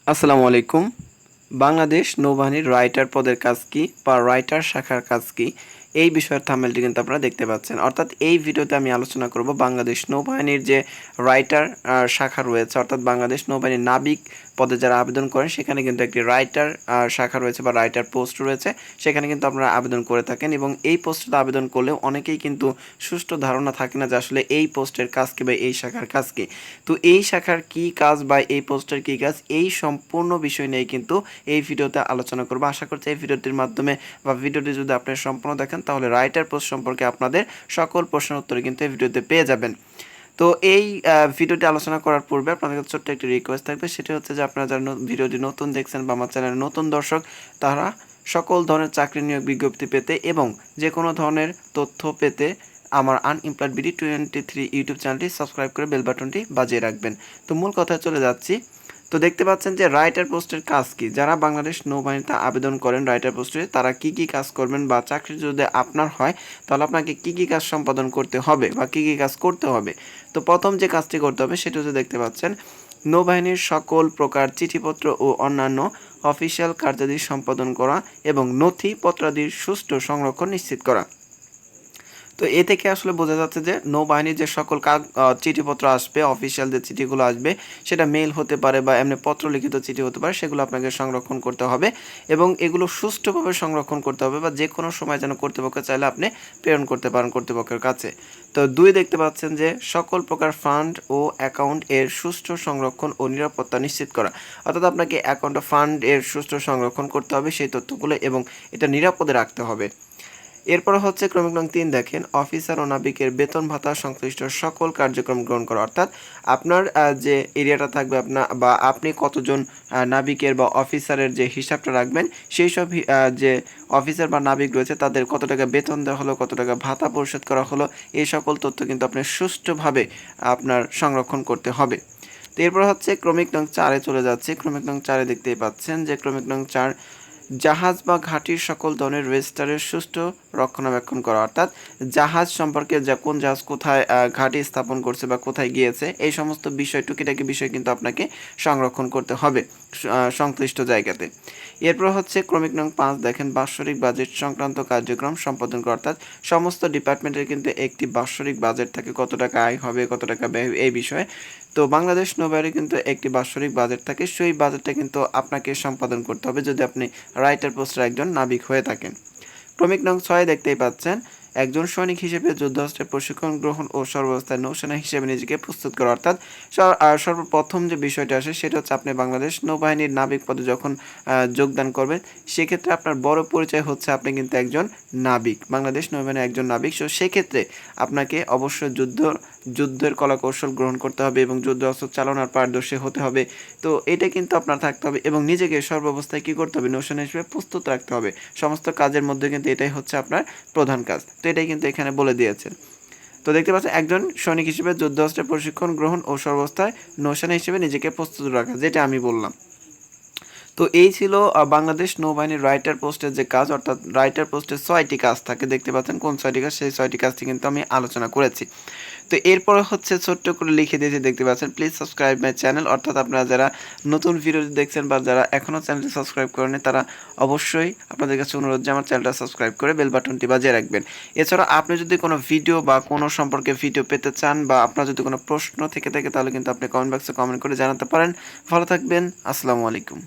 আসসালামু আলাইকুম। বাংলাদেশ নৌবাহিনীর রাইটার পদের কাজ কি বা রাইটার শাখার কাজ কি, এই বিষয়ের থাম্বনেলটি কিন্তু আপনারা দেখতে পাচ্ছেন। অর্থাৎ এই ভিডিওতে আমি আলোচনা করব বাংলাদেশ নৌবাহিনীর যে রাইটার শাখা রয়েছে, অর্থাৎ বাংলাদেশ নৌবাহিনীর নাবিক পদে যারা আবেদন করেন সেখানে কিন্তু একটি রাইটার শাখা রয়েছে বা রাইটার পোস্ট রয়েছে, সেখানে কিন্তু আপনারা আবেদন করে থাকেন এবং এই পোস্টে আবেদন করলেও অনেকেই কিন্তু সুষ্ঠু ধারণা থাকে না যে আসলে এই পোস্টের কাজ কি বা এই শাখার কাজ কি। তো এই শাখার কি কাজ বা এই পোস্টের কি কাজ, এই সম্পূর্ণ বিষয় নিয়ে কিন্তু এই ভিডিওতে আলোচনা করব। আশা করছি এই ভিডিওটির মাধ্যমে বা ভিডিওটি যদি আপনারা সম্পূর্ণ দেখেন তাহলে রাইটার পোস্ট সম্পর্কে আপনাদের সকল প্রশ্নের উত্তর কিন্তু এই ভিডিওতে পেয়ে যাবেন। তো এই ভিডিওটি আলোচনা করার পূর্বে আপনাদের কাছে ছোট্ট একটি রিকোয়েস্ট থাকবে, সেটি হচ্ছে যে আপনারা যারা ভিডিওটি নতুন দেখছেন বা আমার চ্যানেলের নতুন দর্শক, তারা সকল ধরনের চাকরি নিয়োগ বিজ্ঞপ্তি পেতে এবং যে কোনো ধরনের তথ্য পেতে আমার আনএমপ্লয়েড বিডি 23 ইউটিউব চ্যানেলটি সাবস্ক্রাইব করে বেল বাটনটি বাজিয়ে রাখবেন। তো মূল কথায় চলে যাচ্ছি। তো দেখতে পাচ্ছেন যে রাইটার পোস্টের কাজ কি, যারা বাংলাদেশ নৌবাহিনীতে আবেদন করেন রাইটার পোস্টে তারা কি কি কাজ করবেন বা চাকরি যদি আপনার হয় তাহলে আপনাকে কি কি কাজ সম্পাদন করতে হবে বা কি কি কাজ করতে হবে। তো প্রথম যে কাজটি করতে হবে সেটা হচ্ছে দেখতে পাচ্ছেন নৌবাহিনীর সকল প্রকার চিঠিপত্র ও অন্যান্য অফিসিয়াল কার্যাদি সম্পাদন করা এবং নথিপত্রাদির সুষ্ঠু সংরক্ষণ নিশ্চিত করা। তো এ থেকে আসলে বোঝা যাচ্ছে যে নৌবাহিনীর যে সকল চিঠিপত্র আসবে, অফিসিয়াল যে চিঠিগুলো আসবে, সেটা মেল হতে পারে বা এমনি পত্র লিখিত চিঠি হতে পারে, সেগুলো আপনাকে সংরক্ষণ করতে হবে এবং এগুলো সুষ্ঠুভাবে সংরক্ষণ করতে হবে বা যে কোনো সময় যেন কর্তৃপক্ষ চাইলে আপনি প্রেরণ করতে পারেন কর্তৃপক্ষের কাছে। তো দুই দেখতে পাচ্ছেন যে সকল প্রকার ফান্ড ও অ্যাকাউন্ট এর সুষ্ঠু সংরক্ষণ ও নিরাপত্তা নিশ্চিত করা, অর্থাৎ আপনাকে অ্যাকাউন্ট ও ফান্ড এর সুষ্ঠু সংরক্ষণ করতে হবে সেই তথ্যগুলো এবং এটা নিরাপদে রাখতে হবে। এরপর হচ্ছে ক্রমিক নং 3 দেখেন, অফিসার ও নাবিকের বেতন ভাতা সংশ্লিষ্ট সকল কার্যক্রম গ্রহণ করা, অর্থাৎ আপনার যে এরিয়াটা থাকবে আপনার বা আপনি কতজন নাবিকের বা অফিসারের যে হিসাবটা রাখবেন, সেই সব যে অফিসার বা নাবিক রয়েছে তাদের কত টাকা বেতন দেওয়া হলো, কত টাকা ভাতা পরিশোধ করা হলো, এই সকল তথ্য কিন্তু আপনি সুষ্ঠুভাবে আপনার সংরক্ষণ করতে হবে। তো এরপর হচ্ছে ক্রমিক নং 4-এ চলে যাচ্ছে। ক্রমিক নং 4-এ দেখতেই পাচ্ছেন যে ক্রমিক নং 4, জাহাজ বা ঘাঁটির সকল ধরনের রেজিস্টারের সুষ্ঠু রক্ষণাবেক্ষণ করা, অর্থাৎ জাহাজ সম্পর্কে যা কোন জাহাজ কোথায় ঘাঁটি স্থাপন করছে বা কোথায় গিয়েছে এই সমস্ত বিষয় টুকিটাকি বিষয় কিন্তু আপনাকে সংরক্ষণ করতে হবে সংশ্লিষ্ট জায়গাতে। এরপর হচ্ছে ক্রমিক নং 5 দেখেন, বাৎসরিক বাজেট সংক্রান্ত কার্যক্রম সম্পাদন করা, অর্থাৎ সমস্ত ডিপার্টমেন্টের কিন্তু একটি বাৎসরিক বাজেট থাকে, কত টাকা আয় হবে কত টাকা ব্যয় এই বিষয়ে। তো বাংলাদেশ নৌবাহিনীর কিন্তু একটি বাৎসরিক বাজেট থাকে, সেই বাজেটটা কিন্তু আপনাকে সম্পাদন করতে হবে যদি আপনি রাইটার পোস্টের একজন নাবিক হয়ে থাকেন। ক্রমিক নং 6 দেখতেই পাচ্ছেন, একজন সৈনিক হিসেবে যুদ্ধাস্ত্রের প্রশিক্ষণ গ্রহণ ও সর্বাবস্থায় নৌসেনা হিসেবে নিজেকে প্রস্তুত করা, অর্থাৎ সর্বপ্রথম যে বিষয়টা আসে সেটা হচ্ছে আপনি বাংলাদেশ নৌবাহিনীর নাবিক পদে যখন যোগদান করবেন সেক্ষেত্রে আপনার বড় পরিচয় হচ্ছে আপনি কিন্তু একজন নাবিক, বাংলাদেশ নৌবাহিনীর একজন নাবিক। সো সেক্ষেত্রে আপনাকে অবশ্যই যুদ্ধের কলাকৌশল গ্রহণ করতে হবে এবং যুদ্ধ অস্ত্র চালনার পারদর্শী হতে হবে। তো এটা কিন্তু আপনার থাকতে হবে এবং নিজেকে সর্বাবস্থায় কী করতে হবে, নৌসেনা হিসেবে প্রস্তুত রাখতে হবে। সমস্ত কাজের মধ্যে কিন্তু এটাই হচ্ছে আপনার প্রধান কাজ। তো এটাই কিন্তু এখানে বলে দিয়েছেন। তো দেখতে পাচ্ছেন একজন সৈনিক হিসেবে যুদ্ধাস্ত্রের প্রশিক্ষণ গ্রহণ ও সর্বাবস্থায় নৌসেনা হিসেবে নিজেকে প্রস্তুত রাখা, যেটা আমি বললাম। তো এই ছিল বাংলাদেশ নৌবাহিনীর রাইটার পোস্টের যে কাজ, অর্থাৎ রাইটার পোস্টের 6টি কাজ থাকে, দেখতে পাচ্ছেন কোন 6টি কাজ, সেই 6টি কাজটি কিন্তু আমি আলোচনা করেছি। তো এরপরে হচ্ছে ছোট্ট করে লিখে দিয়েছি, দেখতে পাচ্ছেন প্লিজ সাবস্ক্রাইব মাই চ্যানেল, অর্থাৎ আপনারা যারা নতুন ভিডিও দেখছেন বা যারা এখনও চ্যানেলটি সাবস্ক্রাইব করেনি তারা অবশ্যই আপনাদের কাছে অনুরোধ যে আমার চ্যানেলটা সাবস্ক্রাইব করে বেল বাটনটি বাজিয়ে রাখবেন। এছাড়া আপনি যদি কোনো ভিডিও বা কোনো সম্পর্কে ভিডিও পেতে চান বা আপনার যদি কোনো প্রশ্ন থেকে থাকে তাহলে কিন্তু আপনি কমেন্ট বক্সে কমেন্ট করে জানাতে পারেন। ভালো থাকবেন, আসসালামু আলাইকুম।